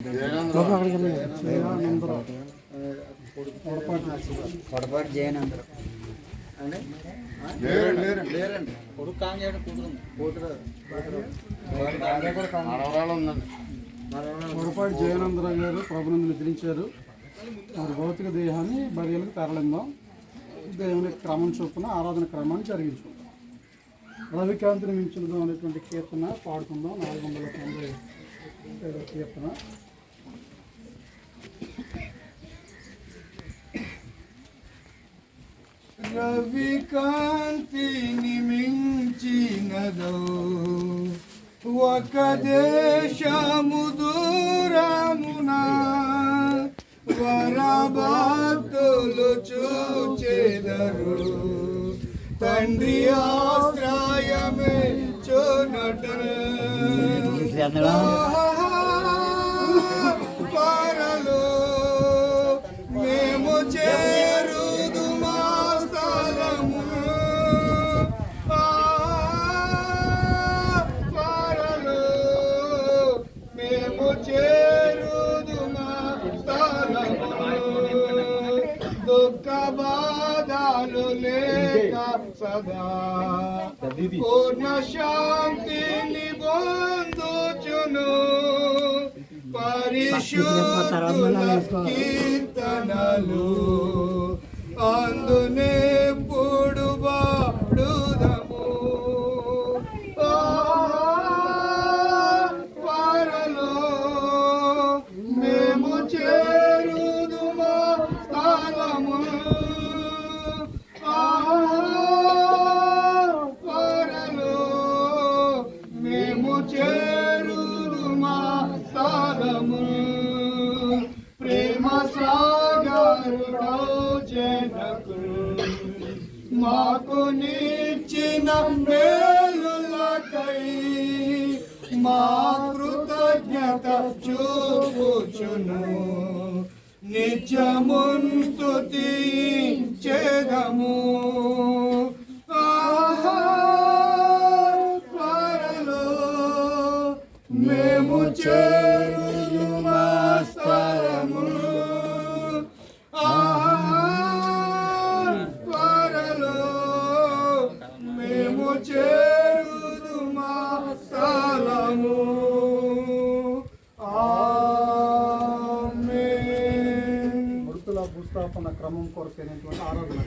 పొడపాటు జయనందరు పొడపాటి జయనందరావు గారు ప్రభునందు నిద్రించారు. వారి భౌతిక దేహాన్ని బరియలకు తరలిందాం. దేవుని క్రమం చొప్పున ఆరాధన క్రమాన్ని జరిగించుకుందాం. రవికాంతిని మించుదాం అనేటువంటి కీర్తన పాడుకుందాం. 497 కీర్తన. రవికాంతిని మించినదో ఒక దేశము దూరమున వరభక్తులు చూచెదరు. తండ్రి ఆశ్రయమే పరలో మేము చేరుదు మా స్థలము. పరలో మేము చేరుదు మా స్థలము. దుఃఖ బాధలు లేక సదా పూర్ణ శాంతిని పొందుచును. పరిశుద్ధుల కీర్తనలు అందునే పుడు పాడుదము. పరలో మేము చేరుదు మా స్థలము. పరలో మేము చేరుదు మా స్థలము. ప్రేమ సాగరుడో జనకుడు మాకు నిచ్చిన మేలులకై మా కృతజ్ఞత చూపుచును. నిత్యమున్ స్తుతించెదము. పరలో మేము చేరుదు మా స్థలము. పరలో మేము చేరుదు మా స్థలము. మృతుల భూస్థాపన క్రమం కొరకైనటువంటి ఆరాధన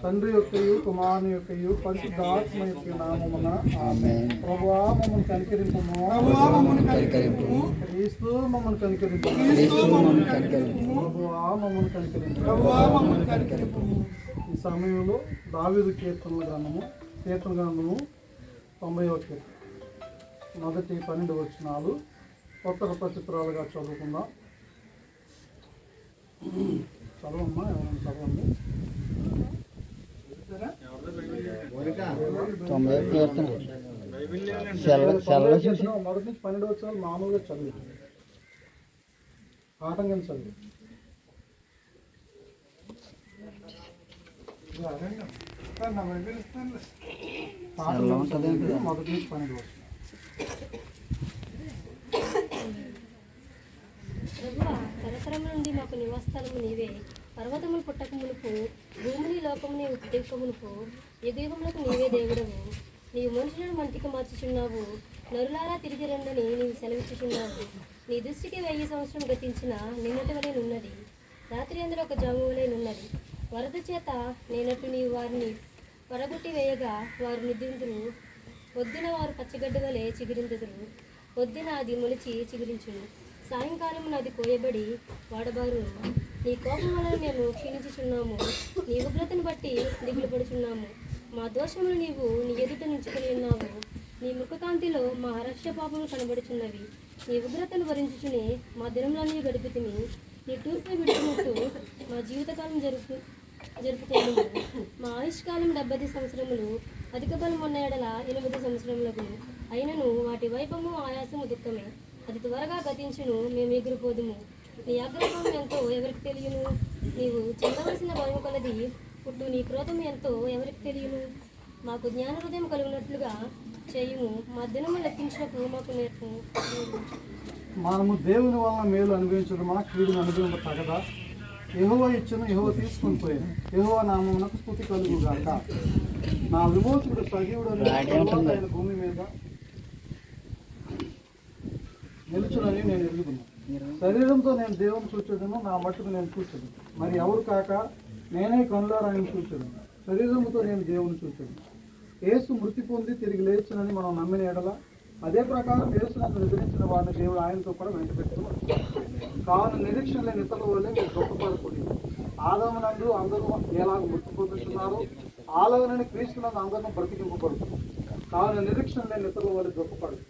తండ్రి యొక్కయు కుమారుని యొక్కయు పరిశుద్ధాత్మ యొక్క నామమున ఆమేన్. ప్రభువా మమ్మల్ని కనికరింపుము. క్రీస్తు మమ్మల్ని కనికరింపుము. ప్రభువా మమ్మల్ని కనికరింపుము. ఈ సమయంలో దావీదు కీర్తన గ్రంథము 90వ కీర్తన మొదటి 12 వచనాలు కొత్త ప్రచిత్రాలుగా చదువుకుందాం. చదవమ్మా, ఎవరైనా చదవండి. 90వ కీర్తన మొదటి నుంచి 12 వచనాలు మామూలుగా చదివి ఆటంకం చదివి మొదటి నుంచి 12 వచనాలు. తరతరముల నుండి మాకు నివాసస్థలము నీవే. పర్వతములు పుట్టక మునుపు భూమిని లోకముని ఉద్దేక మునుపు యుగయుగములకు నీవే దేవుడవు. నీవు మనుషులను మంటికి మార్చుచున్నావు. నరులారా తిరిగి రండని నీవు సెలవిచ్చుచున్నావు. నీ దృష్టికి 1000 సంవత్సరం గతించిన నిన్నటి వలె నున్నది. రాత్రి అందరూ ఒక జాము వలె నున్నది. వరద చేత నేనట్టు నీవు వారిని పడగొట్టి వేయగా వారు నిద్రిందురు. పొద్దున వారు పచ్చగడ్డి వలె చిగురిందురు. పొద్దున అది మొలిచి చిగురించును. సాయంకాలం అది కోయబడి వాడబారు. నీ కోపం వలన మేము క్షీణించుచున్నాము. నీ ఉగ్రతను బట్టి దిగులు పడుచున్నాము. మా దోషములు నీవు నీ ఎదుట నిలుచుకొని ఉన్నావు. నీ ముఖకాంతిలో మా అరక్ష పాపములు కనబడుచున్నవి. నీ ఉగ్రతను భరించుచుని మా దినములన్నీ గడుపుతిమి. నీ తూర్పు విడిచినట్టు మా జీవితకాలం జరుపుకోము. మా ఆయుష్కాలం 70 సంవత్సరములు. అధిక బలం ఉన్న ఎడల 80 సంవత్సరములకు. అయినను వాటి వైభవము ఆయాసము దుఃఖమే. అది త్వరగా గతించును, మేము ఎగిరిపోదుము. నీ అగ్రహం ఎంతో ఎవరికి తెలియను. నీవు చెందవలసిన భయం కొలది పుట్టు నీ క్రోధం ఎంతో ఎవరికి తెలియను. మాకు జ్ఞాన హృదయం కలుగునట్లుగా చేయుము. మా దినము లెక్కించినప్పుడు మాకు నేర్పు. మనము దేవుని వలన మేలు అనుభవించడమా కీడును అనుభవించ తగదా? యెహోవా ఇచ్చును, యెహోవా తీసుకొని పోయాను. యెహోవా నామమునకు స్తుతి కలుగుగాక. నా విమోచకుడు సజీవుడు అని ఆయన భూమి మీద నిలుచునని నేను ఎరుగుతున్నాను. శరీరంతో నేను దేవుని చూచదును, నా మట్టుకు నేను చూచదు. మరి ఎవరు కాక నేనే కనులారా ఆయన చూచదు. శరీరముతో నేను దేవుని చూచదు. యేసు మృతి పొంది తిరిగి లేచునని మనం నమ్మిన ఎడల అదే ప్రకారం యేసునందు నిద్రించిన వారిని దేవుడు ఆయనతో కూడా వెంట పెట్టుకున్నాడు. కావున నిరీక్షణ లేని ఇతరుల వల్లే మీరు గొప్పపడకూడదు. ఆదామునందు అందరూ ఎలాగ మృతి పొందుతున్నారు, అలాగనని క్రీస్తునందు అందరూ బ్రతికింపబడుతున్నారు. కావున నిరీక్షణ లేని ఇతరుల వల్ల గొప్పపడదు.